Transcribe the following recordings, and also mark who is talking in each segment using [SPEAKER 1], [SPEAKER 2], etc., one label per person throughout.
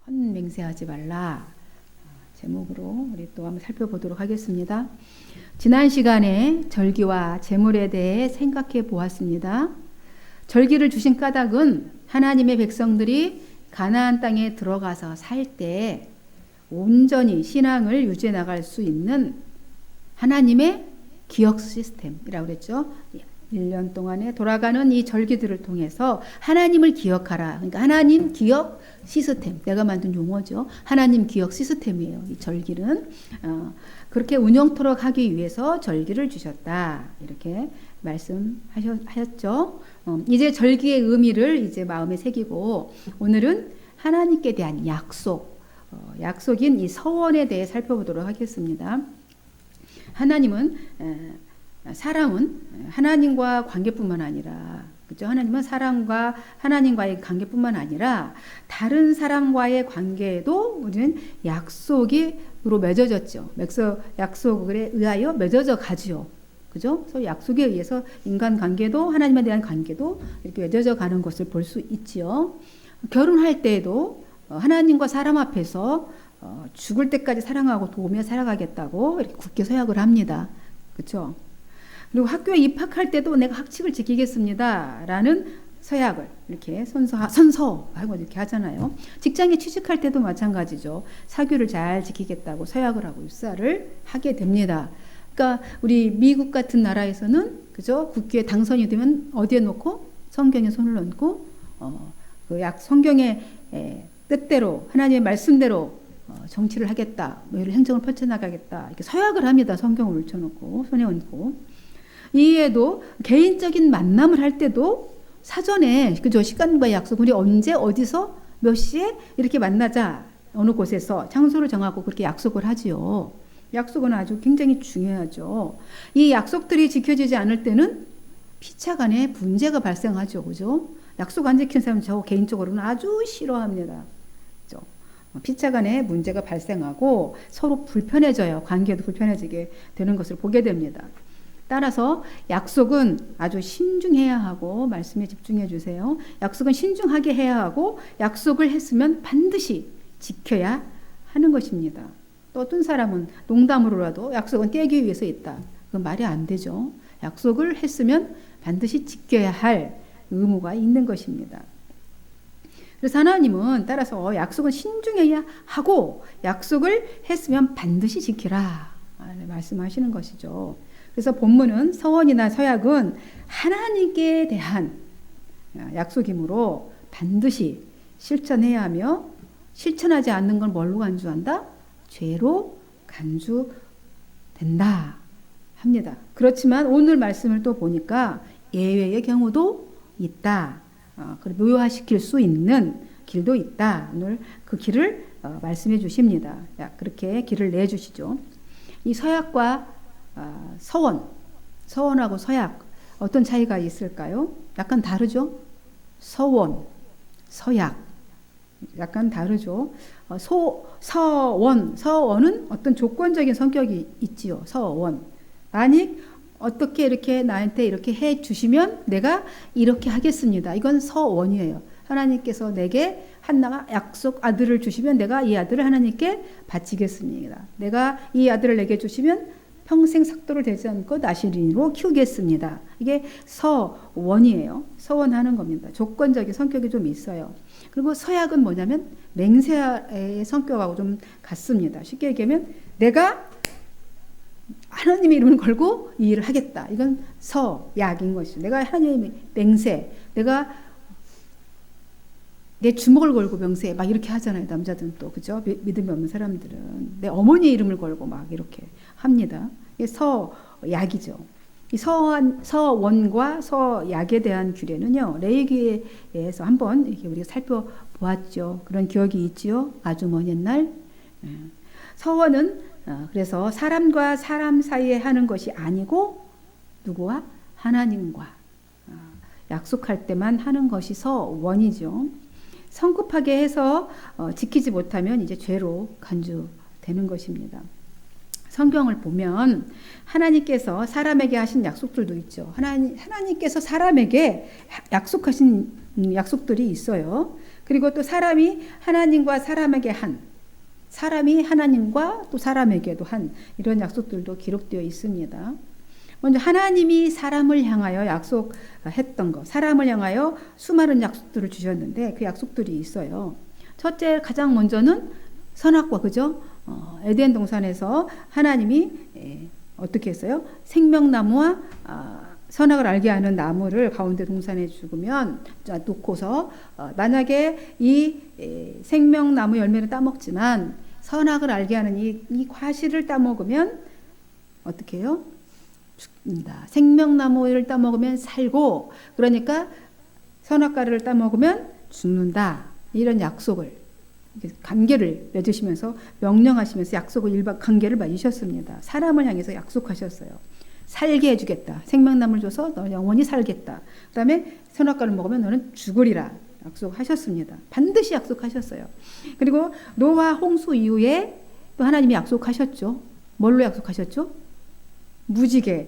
[SPEAKER 1] 헌맹세하지 말라. 제목으로 우리 또 한번 살펴보도록 하겠습니다. 지난 시간에 절기와 제물에 대해 생각해 보았습니다. 절기를 주신 까닭은 하나님의 백성들이 가나안 땅에 들어가서 살 때 온전히 신앙을 유지해 나갈 수 있는 하나님의 기억 시스템이라고 그랬죠. 1년 동안에 돌아가는 이 절기들을 통해서 하나님을 기억하라. 그러니까 하나님 기억 시스템, 내가 만든 용어죠. 하나님 기억 시스템이에요. 이 절기는 그렇게 운영토록 하기 위해서 절기를 주셨다. 이렇게 말씀하셨죠. 이제 절기의 의미를 이제 마음에 새기고 오늘은 하나님께 대한 약속인 이 서원에 대해 살펴보도록 하겠습니다. 사람은 하나님과 관계뿐만 아니라, 그죠? 하나님은 사람과 하나님과의 관계뿐만 아니라 다른 사람과의 관계에도 우리는 약속으로 맺어졌죠. 약속에 의하여 맺어져 가지요. 그죠? 그래서 약속에 의해서 인간 관계도 하나님에 대한 관계도 이렇게 맺어져 가는 것을 볼 수 있지요. 결혼할 때에도 하나님과 사람 앞에서 죽을 때까지 사랑하고 도우며 살아가겠다고 이렇게 굳게 서약을 합니다. 그렇죠? 그리고 학교에 입학할 때도 내가 학칙을 지키겠습니다 라는 서약을 이렇게 선서하고 이렇게 하잖아요. 직장에 취직할 때도 마찬가지죠. 사교를 잘 지키겠다고 서약을 하고 입사를 하게 됩니다. 그러니까 우리 미국 같은 나라에서는 그죠? 국회에 당선이 되면 어디에 놓고 성경에 손을 얹고 성경의 뜻대로 하나님의 말씀대로 정치를 하겠다, 이런 행정을 펼쳐나가겠다 이렇게 서약을 합니다. 성경을 얹혀놓고 손에 얹고. 이에도 개인적인 만남을 할 때도 사전에 그죠? 시간과 약속, 우리 언제 어디서 몇 시에 이렇게 만나자, 어느 곳에서 장소를 정하고 그렇게 약속을 하지요. 약속은 아주 굉장히 중요하죠. 이 약속들이 지켜지지 않을 때는 피차 간에 문제가 발생하죠. 그죠? 약속 안 지키는 사람 저 개인적으로는 아주 싫어합니다. 그죠? 피차 간에 문제가 발생하고 서로 불편해져요. 관계도 불편해지게 되는 것을 보게 됩니다. 따라서 약속은 아주 신중해야 하고, 말씀에 집중해 주세요. 약속은 신중하게 해야 하고 약속을 했으면 반드시 지켜야 하는 것입니다. 또 어떤 사람은 농담으로라도 약속은 떼기 위해서 있다. 그건 말이 안 되죠. 약속을 했으면 반드시 지켜야 할 의무가 있는 것입니다. 그래서 하나님은 따라서 약속은 신중해야 하고 약속을 했으면 반드시 지키라 말씀하시는 것이죠. 그래서 본문은 서원이나 서약은 하나님께 대한 약속이므로 반드시 실천해야 하며, 실천하지 않는 건 뭘로 간주한다? 죄로 간주된다 합니다. 그렇지만 오늘 말씀을 또 보니까 예외의 경우도 있다. 무효화시킬 수 있는 길도 있다. 오늘 그 길을 말씀해 주십니다. 그렇게 길을 내주시죠. 이 서약과 서원하고 서약 어떤 차이가 있을까요? 약간 다르죠? 서약 약간 다르죠. 서원은 어떤 조건적인 성격이 있지요. 서원. 만약 어떻게 이렇게 나한테 이렇게 해 주시면 내가 이렇게 하겠습니다. 이건 서원이에요. 하나님께서 내게 한나가 약속 아들을 주시면 내가 이 아들을 하나님께 바치겠습니다. 내가 이 아들을 내게 주시면 평생 삭도를 대지 않고 나시린으로 키우겠습니다. 이게 서원이에요. 서원하는 겁니다. 조건적인 성격이 좀 있어요. 그리고 서약은 뭐냐면 맹세의 성격하고 좀 같습니다. 쉽게 얘기하면 내가 하나님의 이름을 걸고 이 일을 하겠다. 이건 서약인 것이죠. 내가 하나님의 맹세, 내가 내 주먹을 걸고 명세 막 이렇게 하잖아요. 남자들은 또 그죠? 믿음이 없는 사람들은 내 어머니 이름을 걸고 막 이렇게 합니다. 이게 서약이죠. 이 서원과 서약에 대한 규례는요, 레위기에서 한번 이렇게 우리가 살펴보았죠. 그런 기억이 있지요. 아주 먼 옛날. 서원은 그래서 사람과 사람 사이에 하는 것이 아니고 누구와? 하나님과 약속할 때만 하는 것이 서원이죠. 성급하게 해서 지키지 못하면 이제 죄로 간주되는 것입니다. 성경을 보면 하나님께서 사람에게 하신 약속들도 있죠. 하나님께서 사람에게 약속하신 약속들이 있어요. 그리고 또 사람이 하나님과 사람에게 한, 사람이 하나님과 또 사람에게도 한 이런 약속들도 기록되어 있습니다. 먼저 하나님이 사람을 향하여 약속했던 것, 사람을 향하여 수많은 약속들을 주셨는데 그 약속들이 있어요. 첫째, 가장 먼저는 선악과, 그죠? 에덴 동산에서 하나님이 어떻게 했어요? 생명나무와 선악을 알게 하는 나무를 가운데 동산에 놓고서 만약에 이 생명나무 열매를 따먹지만 선악을 알게 하는 이 과실을 따먹으면 어떻게 해요? 죽는다. 생명나무를 따먹으면 살고, 그러니까 선악과를 따먹으면 죽는다. 이런 약속을, 관계를 맺으시면서 명령하시면서 약속을 관계를 맺으셨습니다. 사람을 향해서 약속하셨어요. 살게 해주겠다. 생명나무를 줘서 너 영원히 살겠다. 그 다음에 선악과를 먹으면 너는 죽으리라. 약속하셨습니다. 반드시 약속하셨어요. 그리고 노아 홍수 이후에 또 하나님이 약속하셨죠. 뭘로 약속하셨죠? 무지개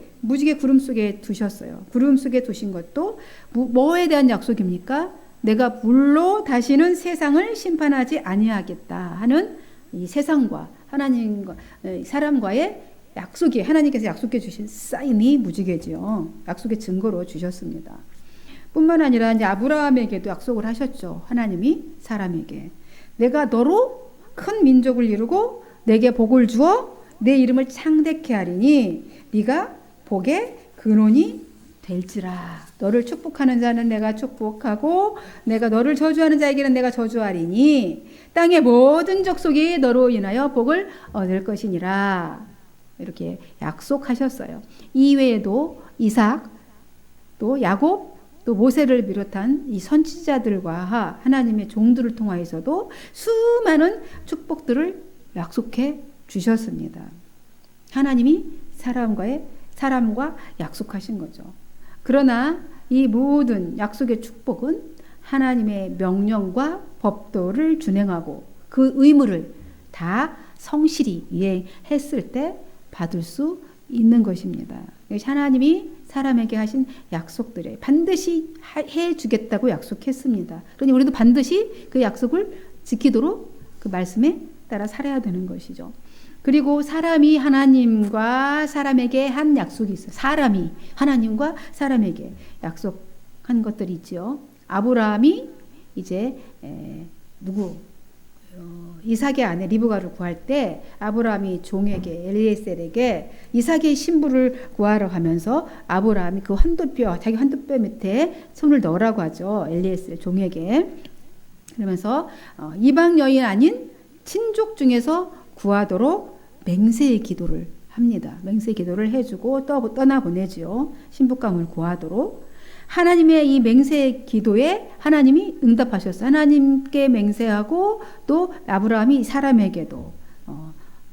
[SPEAKER 1] 구름 속에 두셨어요. 구름 속에 두신 것도 뭐에 대한 약속입니까? 내가 물로 다시는 세상을 심판하지 아니하겠다 하는 이 세상과 하나님과 사람과의 약속이, 하나님께서 약속해 주신 사인이 무지개지요. 약속의 증거로 주셨습니다. 뿐만 아니라 이제 아브라함에게도 약속을 하셨죠. 하나님이 사람에게 내가 너로 큰 민족을 이루고 내게 복을 주어 내 이름을 창대케 하리니 네가 복의 근원이 될지라. 너를 축복하는 자는 내가 축복하고 내가 너를 저주하는 자에게는 내가 저주하리니 땅의 모든 족속이 너로 인하여 복을 얻을 것이니라. 이렇게 약속하셨어요. 이외에도 이삭, 또 야곱, 또 모세를 비롯한 이 선지자들과 하나님의 종들을 통하여서도 수많은 축복들을 약속해 주셨습니다. 하나님이 사람과 약속하신 거죠. 그러나 이 모든 약속의 축복은 하나님의 명령과 법도를 준행하고 그 의무를 다 성실히 이행했을 때 받을 수 있는 것입니다. 하나님이 사람에게 하신 약속들에 반드시 해주겠다고 약속했습니다. 그러니 우리도 반드시 그 약속을 지키도록 그 말씀에 따라 살아야 되는 것이죠. 그리고 사람이 하나님과 사람에게 한 약속이 있어요. 사람이 하나님과 사람에게 약속한 것들이 있죠. 아브라함이 이제 이삭의 아내 리브가를 구할 때 아브라함이 종에게 엘리에셀에게 이삭의 신부를 구하러 가면서 아브라함이 그 자기 환도뼈 밑에 손을 넣으라고 하죠. 엘리에셀 종에게. 그러면서 이방 여인 아닌 친족 중에서 구하도록 맹세의 기도를 합니다. 맹세의 기도를 해주고 떠나보내지요. 신부감을 구하도록. 하나님의 이 맹세의 기도에 하나님이 응답하셨어요. 하나님께 맹세하고 또 아브라함이 사람에게도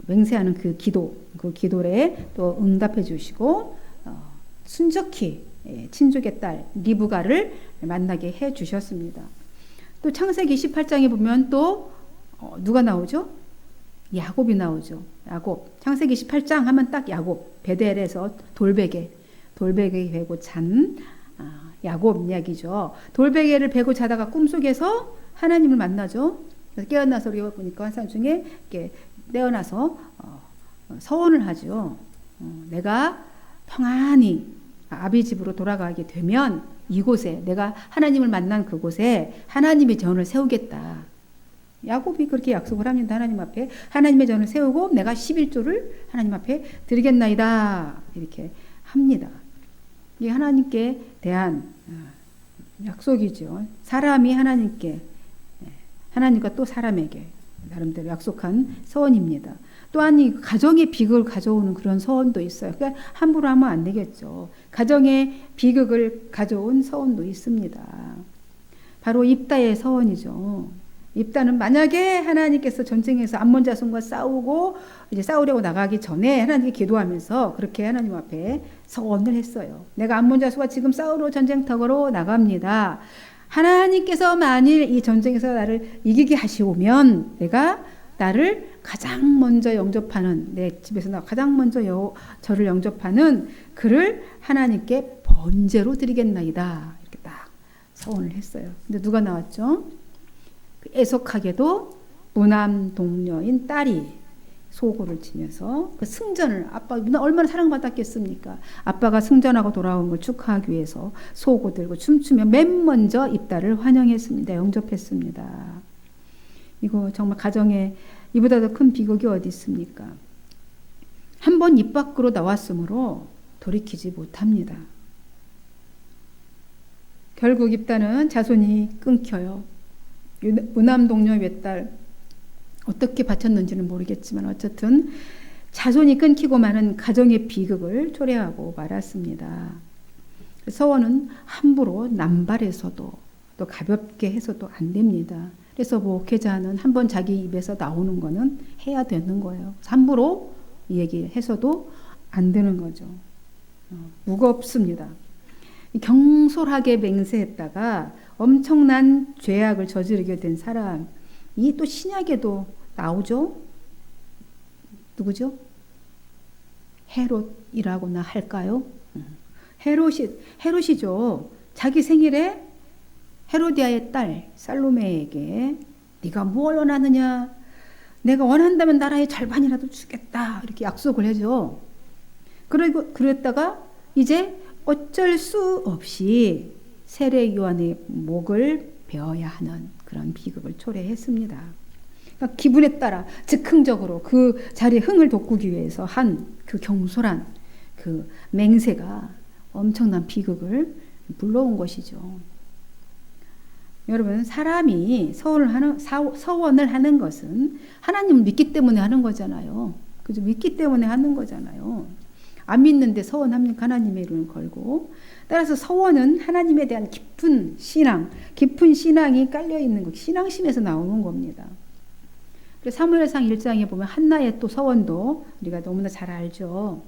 [SPEAKER 1] 맹세하는 그 기도에 또 응답해 주시고 순적히 친족의 딸 리브가를 만나게 해 주셨습니다. 또 창세기 18장에 보면 또 누가 나오죠? 야곱이 나오죠. 야곱. 창세기 18장 하면 딱 야곱. 베델에서 돌베개 베고 잔 야곱 이야기죠. 돌베개를 베고 자다가 꿈속에서 하나님을 만나죠. 그래서 깨어나서 우리가 보니까 환상 중에 이렇게 깨어나서 서원을 하죠. 내가 평안히 아비 집으로 돌아가게 되면 이곳에 내가 하나님을 만난 그곳에 하나님의 전을 세우겠다. 야곱이 그렇게 약속을 합니다. 하나님 앞에 하나님의 전을 세우고 내가 11조를 하나님 앞에 드리겠나이다. 이렇게 합니다. 이게 하나님께 대한 약속이죠. 사람이 하나님과 또 사람에게 나름대로 약속한 서원입니다. 또한 이 가정의 비극을 가져오는 그런 서원도 있어요. 그러니까 함부로 하면 안 되겠죠. 가정의 비극을 가져온 서원도 있습니다. 바로 입다의 서원이죠. 입다는 만약에 하나님께서 전쟁에서 암몬 자손과 싸우고 이제 싸우려고 나가기 전에 하나님께 기도하면서 그렇게 하나님 앞에 서원을 했어요. 내가 암몬 자손과 지금 싸우러 전쟁터로 나갑니다. 하나님께서 만일 이 전쟁에서 나를 이기게 하시오면 내가 나를 가장 먼저 영접하는 내 집에서 가장 먼저 저를 영접하는 그를 하나님께 번제로 드리겠나이다. 이렇게 딱 서원을 했어요. 근데 누가 나왔죠? 애석하게도 무남 동녀인 딸이 소고를 치면서 그 승전을, 아빠 얼마나 사랑받았겠습니까? 아빠가 승전하고 돌아온 걸 축하하기 위해서 소고 들고 춤추며 맨 먼저 입다를 환영했습니다. 영접했습니다. 이거 정말 가정에 이보다 더 큰 비극이 어디 있습니까? 한 번 입 밖으로 나왔으므로 돌이키지 못합니다. 결국 입다는 자손이 끊겨요. 무남 동녀 외딸 어떻게 바쳤는지는 모르겠지만 어쨌든 자손이 끊기고 마는 가정의 비극을 초래하고 말았습니다. 서원은 함부로 남발해서도 또 가볍게 해서도 안 됩니다. 그래서 목회자는 한번 자기 입에서 나오는 거는 해야 되는 거예요. 함부로 얘기해서도 안 되는 거죠. 무겁습니다. 경솔하게 맹세했다가 엄청난 죄악을 저지르게 된 사람이 또 신약에도 나오죠. 누구죠? 헤롯이라고나 할까요? 헤롯이죠. 자기 생일에 헤로디아의 딸 살로메에게 네가 뭘 원하느냐? 내가 원한다면 나라의 절반이라도 주겠다. 이렇게 약속을 해줘. 그랬다가 이제 어쩔 수 없이 세례 요한의 목을 베어야 하는 그런 비극을 초래했습니다. 그러니까 기분에 따라 즉흥적으로 그 자리에 흥을 돋구기 위해서 한 그 경솔한 그 맹세가 엄청난 비극을 불러온 것이죠. 여러분, 사람이 서원을 하는 것은 하나님을 믿기 때문에 하는 거잖아요. 그죠? 믿기 때문에 하는 거잖아요. 안 믿는데 서원합니까? 하나님의 이름을 걸고. 따라서 서원은 하나님에 대한 깊은 신앙이 깔려 있는 것, 신앙심에서 나오는 겁니다. 그래서 사무엘상 1장에 보면 한나의 또 서원도 우리가 너무나 잘 알죠.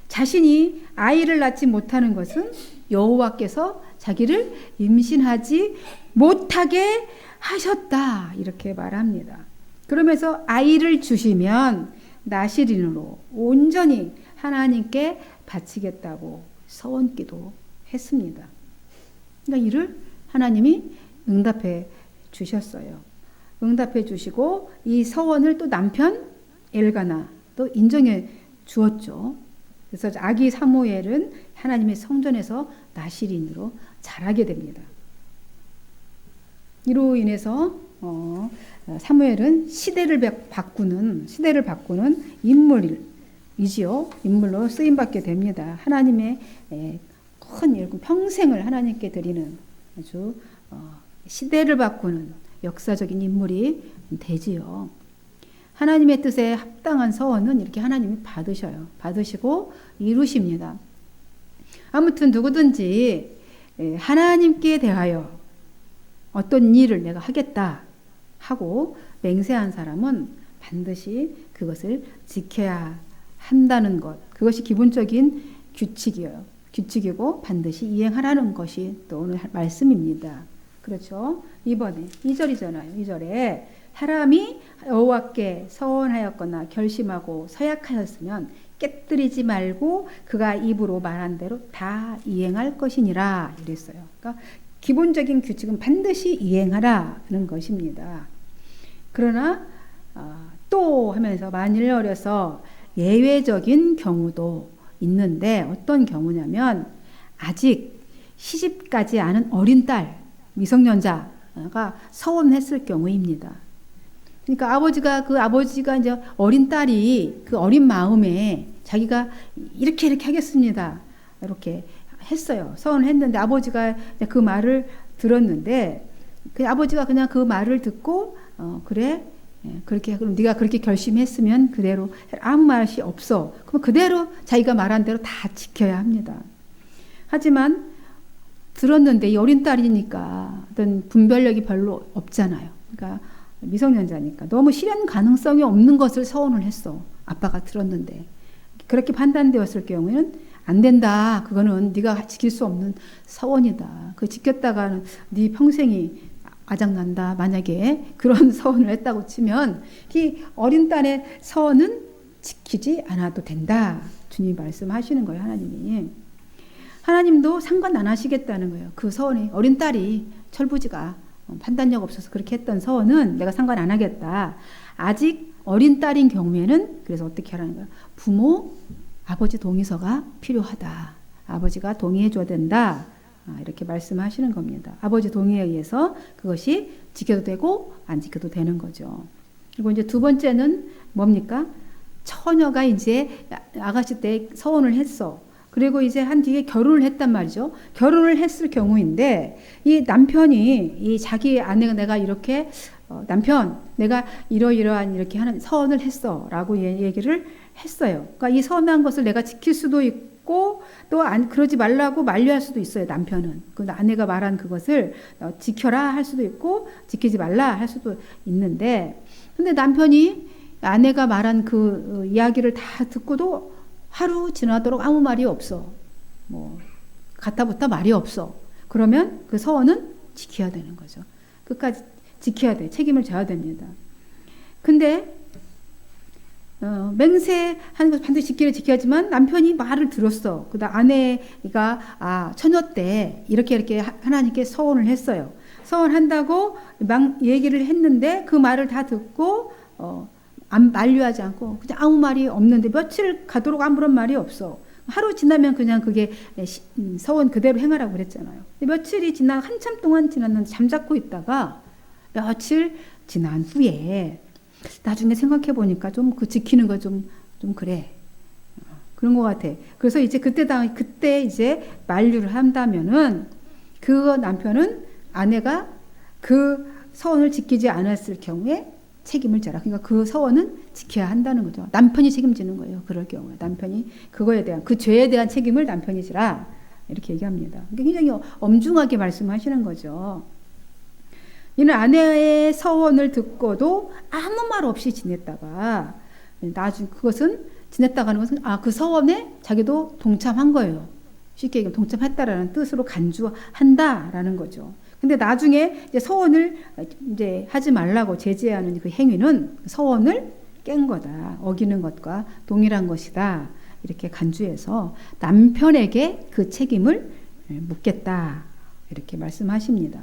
[SPEAKER 1] 자신이 아이를 낳지 못하는 것은 여호와께서 자기를 임신하지 못하게 하셨다, 이렇게 말합니다. 그러면서 아이를 주시면 나시린으로 온전히 하나님께 바치겠다고 서원기도 했습니다. 그러니까 이를 하나님이 응답해 주셨어요. 응답해 주시고 이 서원을 또 남편 엘가나 또 인정해 주었죠. 그래서 아기 사무엘은 하나님의 성전에서 나시린으로 자라게 됩니다. 이로 인해서 사무엘은 시대를 바꾸는 인물로 쓰임 받게 됩니다. 하나님의 큰 일꾼, 평생을 하나님께 드리는 아주 시대를 바꾸는 역사적인 인물이 되지요. 하나님의 뜻에 합당한 서원은 이렇게 하나님이 받으시고 이루십니다. 아무튼 누구든지 하나님께 대하여 어떤 일을 내가 하겠다 하고 맹세한 사람은 반드시 그것을 지켜야 한다는 것, 그것이 기본적인 규칙이고 반드시 이행하라는 것이 또 오늘 말씀입니다. 그렇죠? 이번에 2절이잖아요. 2절에 사람이 여호와께 서원하였거나 결심하고 서약하였으면 깨뜨리지 말고 그가 입으로 말한 대로 다 이행할 것이니라 이랬어요. 그러니까 기본적인 규칙은 반드시 이행하라는 것입니다. 그러나 또 하면서 만일 어려서 예외적인 경우도 있는데 어떤 경우냐면 아직 시집가지 않은 어린 딸, 미성년자가 서원했을 경우입니다. 그러니까 아버지가 이제 어린 딸이 그 어린 마음에 자기가 이렇게 하겠습니다. 이렇게 했어요. 서원을 했는데 아버지가 그 말을 들었는데 그 아버지가 그냥 그 말을 듣고 그래 그럼 네가 그렇게 결심했으면 그대로 아무 말이 없어. 그럼 그대로 자기가 말한 대로 다 지켜야 합니다. 하지만 들었는데 이 어린 딸이니까 어떤 분별력이 별로 없잖아요. 그러니까 미성년자니까 너무 실현 가능성이 없는 것을 서원을 했어. 아빠가 들었는데 그렇게 판단되었을 경우에는 안 된다. 그거는 네가 지킬 수 없는 서원이다. 그 지켰다가는 네 평생이 아작난다. 만약에 그런 서원을 했다고 치면 이 어린 딸의 서원은 지키지 않아도 된다. 주님이 말씀하시는 거예요. 하나님도 상관 안 하시겠다는 거예요. 그 서원이 어린 딸이 철부지가 판단력 없어서 그렇게 했던 서원은 내가 상관 안 하겠다. 아직 어린 딸인 경우에는 그래서 어떻게 하라는 거야? 부모, 아버지 동의서가 필요하다. 아버지가 동의해 줘야 된다. 이렇게 말씀하시는 겁니다. 아버지 동의에 의해서 그것이 지켜도 되고 안 지켜도 되는 거죠. 그리고 이제 두 번째는 뭡니까? 처녀가 이제 아가씨 때 서원을 했어. 그리고 이제 한 뒤에 결혼을 했단 말이죠. 결혼을 했을 경우인데 이 남편이 이 자기 아내가 내가 이렇게 남편 내가 이러이러한 이렇게 하는 서원을 했어라고 얘기를 했어요. 그러니까 이 서원한 것을 내가 지킬 수도 있고 또 그러지 말라고 만류할 수도 있어요. 남편은 그 아내가 말한 그것을 지켜라 할 수도 있고 지키지 말라 할 수도 있는데 근데 남편이 아내가 말한 그 이야기를 다 듣고도 하루 지나도록 아무 말이 없어. 뭐 가타부타 말이 없어. 그러면 그 서원은 지켜야 되는 거죠. 끝까지 지켜야 돼. 책임을 져야 됩니다. 근데 맹세하는 것을 반드시 지켜야지만 남편이 말을 들었어. 그다음 아내가 처녀 때 이렇게 하나님께 서원을 했어요. 서원한다고 얘기를 했는데 그 말을 다 듣고 만류하지 않고 그냥 아무 말이 없는데 며칠 가도록 아무런 말이 없어. 하루 지나면 그냥 그게 서원 그대로 행하라고 그랬잖아요. 며칠이 지나 한참 동안 지났는데 잠자코 있다가 며칠 지난 후에 나중에 생각해 보니까 좀 그 지키는 거 좀 그래. 그런 것 같아. 그래서 이제 그때 이제 만류를 한다면은 그 남편은 아내가 그 서원을 지키지 않았을 경우에 책임을 져라. 그러니까 그 서원은 지켜야 한다는 거죠. 남편이 책임지는 거예요. 그럴 경우에 남편이 그거에 대한 그 죄에 대한 책임을 남편이 지라 이렇게 얘기합니다. 굉장히 엄중하게 말씀하시는 거죠. 이는 아내의 서원을 듣고도 아무 말 없이 지냈다가 나중 그것은 지냈다가는 것은 그 서원에 자기도 동참한 거예요. 쉽게 얘기하면 동참했다라는 뜻으로 간주한다라는 거죠. 근데 나중에 이제 서원을 이제 하지 말라고 제지하는 그 행위는 서원을 깬 거다. 어기는 것과 동일한 것이다. 이렇게 간주해서 남편에게 그 책임을 묻겠다. 이렇게 말씀하십니다.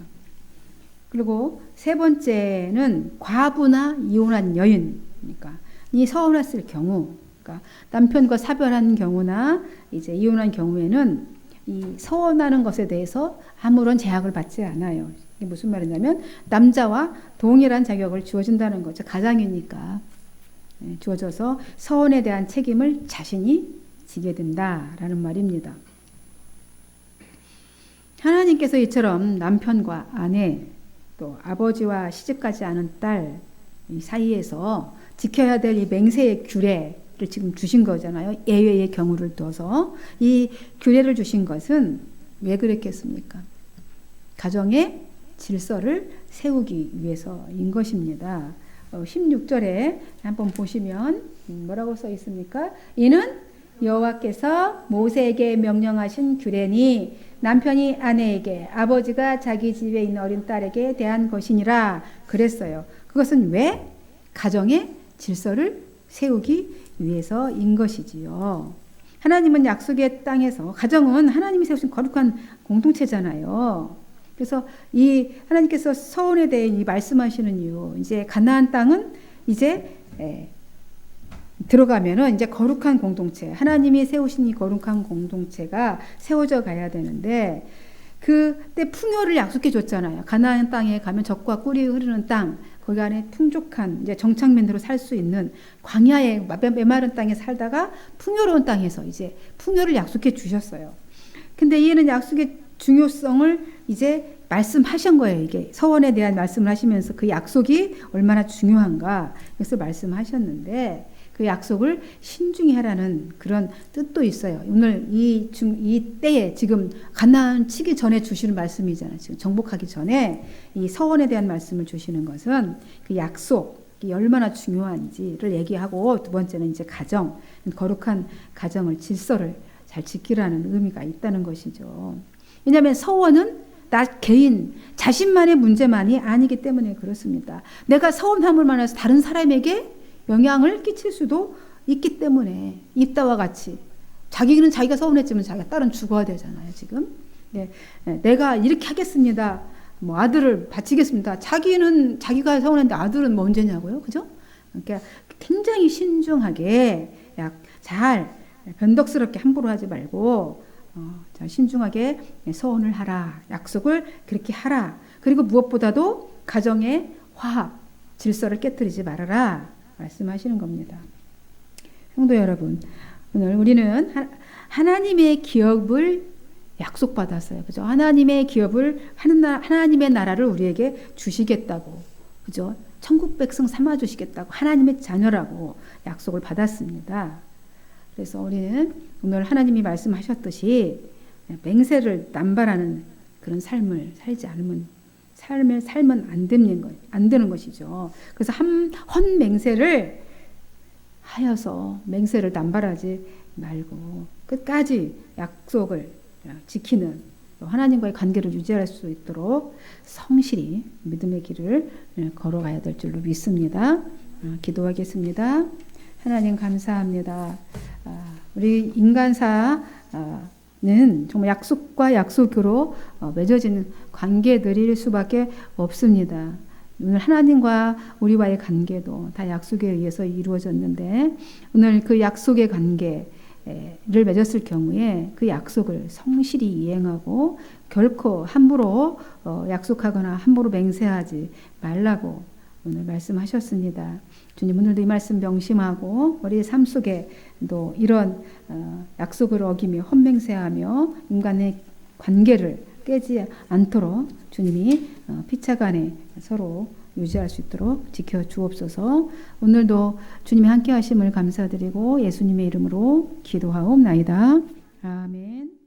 [SPEAKER 1] 그리고 세 번째는 과부나 이혼한 여인이니까 이 서원했을 경우, 그러니까 남편과 사별한 경우나 이제 이혼한 경우에는 이 서원하는 것에 대해서 아무런 제약을 받지 않아요. 이게 무슨 말이냐면 남자와 동일한 자격을 주어진다는 거죠. 가장이니까 주어져서 서원에 대한 책임을 자신이 지게 된다라는 말입니다. 하나님께서 이처럼 남편과 아내 또 아버지와 시집가지 않은 딸 사이에서 지켜야 될 이 맹세의 규례를 지금 주신 거잖아요. 예외의 경우를 둬서 이 규례를 주신 것은 왜 그랬겠습니까? 가정의 질서를 세우기 위해서인 것입니다. 16절에 한번 보시면 뭐라고 써 있습니까? 이는 여호와께서 모세에게 명령하신 규례니 남편이 아내에게 아버지가 자기 집에 있는 어린 딸에게 대한 것이니라 그랬어요. 그것은 왜? 가정의 질서를 세우기 위해서인 것이지요. 하나님은 약속의 땅에서 가정은 하나님이 세우신 거룩한 공동체잖아요. 그래서 이 하나님께서 서원에 대해 이 말씀하시는 이유, 이제 가나안 땅은 이제 들어가면은 이제 거룩한 공동체, 하나님이 세우신 이 거룩한 공동체가 세워져 가야 되는데 그때 풍요를 약속해 줬잖아요. 가나안 땅에 가면 젖과 꿀이 흐르는 땅, 거기 안에 풍족한 이제 정착민으로 살 수 있는 광야의 메마른 땅에 살다가 풍요로운 땅에서 이제 풍요를 약속해 주셨어요. 근데 이는 약속의 중요성을 이제 말씀하신 거예요. 이게 서원에 대한 말씀을 하시면서 그 약속이 얼마나 중요한가 그것을 말씀하셨는데 그 약속을 신중히 하라는 그런 뜻도 있어요. 오늘 이 때에 지금 가나안 치기 전에 주시는 말씀이잖아요. 지금 정복하기 전에 이 서원에 대한 말씀을 주시는 것은 그 약속이 얼마나 중요한지를 얘기하고 두 번째는 이제 가정, 거룩한 가정을 질서를 잘 지키라는 의미가 있다는 것이죠. 왜냐하면 서원은 나 개인 자신만의 문제만이 아니기 때문에 그렇습니다. 내가 서원함을 만나서 다른 사람에게 영향을 끼칠 수도 있기 때문에 이따와 같이 자기는 자기가 서운했지만 자기가 딸은 죽어야 되잖아요. 지금 내가 이렇게 하겠습니다 뭐 아들을 바치겠습니다. 자기가 서운한데 아들은 뭐 언제냐고요, 그죠? 그러니까 굉장히 신중하게 잘 변덕스럽게 함부로 하지 말고 자, 신중하게 서원을 하라. 약속을 그렇게 하라. 그리고 무엇보다도 가정의 화합, 질서를 깨뜨리지 말아라. 말씀하시는 겁니다. 성도 여러분, 오늘 우리는 하나님의 기업을 약속받았어요. 그죠? 하나님의 기업을, 하나님의 나라를 우리에게 주시겠다고. 그죠? 천국 백성 삼아주시겠다고. 하나님의 자녀라고 약속을 받았습니다. 그래서 우리는 오늘 하나님이 말씀하셨듯이 맹세를 남발하는 그런 삶을 살지 않으면 삶을 살면 안 되는 것이죠. 그래서 헛 맹세를 하여서 맹세를 남발하지 말고 끝까지 약속을 지키는 하나님과의 관계를 유지할 수 있도록 성실히 믿음의 길을 걸어가야 될 줄로 믿습니다. 기도하겠습니다. 하나님 감사합니다. 우리 인간사는 정말 약속과 약속으로 맺어지는 관계들일 수밖에 없습니다. 오늘 하나님과 우리와의 관계도 다 약속에 의해서 이루어졌는데 오늘 그 약속의 관계를 맺었을 경우에 그 약속을 성실히 이행하고 결코 함부로 약속하거나 함부로 맹세하지 말라고 오늘 말씀하셨습니다. 주님, 오늘도 이 말씀 명심하고 우리의 삶 속에도 이런 약속을 어기며 헛맹세하며 인간의 관계를 깨지 않도록 주님이 피차간에 서로 유지할 수 있도록 지켜주옵소서. 오늘도 주님이 함께 하심을 감사드리고 예수님의 이름으로 기도하옵나이다. 아멘.